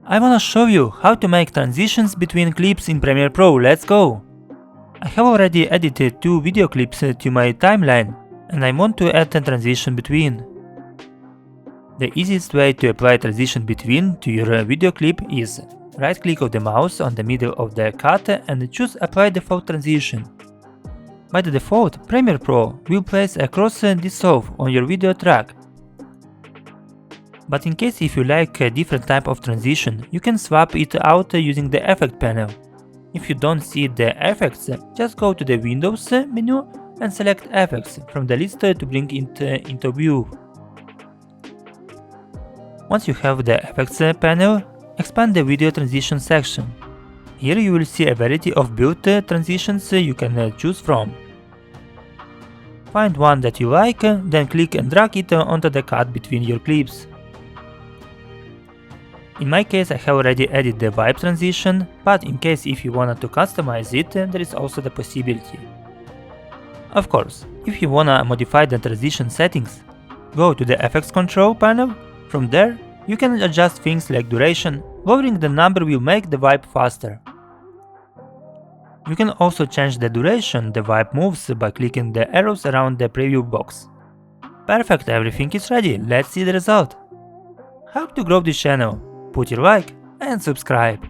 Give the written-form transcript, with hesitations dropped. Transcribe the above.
I wanna show you how to make transitions between clips in Premiere Pro, let's go! I have already edited 2 video clips to my timeline, and I want to add a transition between. The easiest way to apply transition between to your video clip is right click of the mouse on the middle of the cut and choose Apply Default Transition. By the default, Premiere Pro will place a cross dissolve on your video track. But in case if you like a different type of transition, you can swap it out using the Effect panel. If you don't see the effects, just go to the Windows menu and select Effects from the list to bring it into view. Once you have the Effects panel, expand the Video Transition section. Here you will see a variety of built transitions you can choose from. Find one that you like, then click and drag it onto the cut between your clips. In my case, I have already added the vibe transition, but in case if you wanted to customize it, there is also the possibility. Of course, if you wanna modify the transition settings, go to the Effects Control panel. From there, you can adjust things like duration. Lowering the number will make the vibe faster. You can also change the duration the vibe moves by clicking the arrows around the preview box. Perfect, everything is ready, let's see the result. Help to grow this channel. Put your like and subscribe.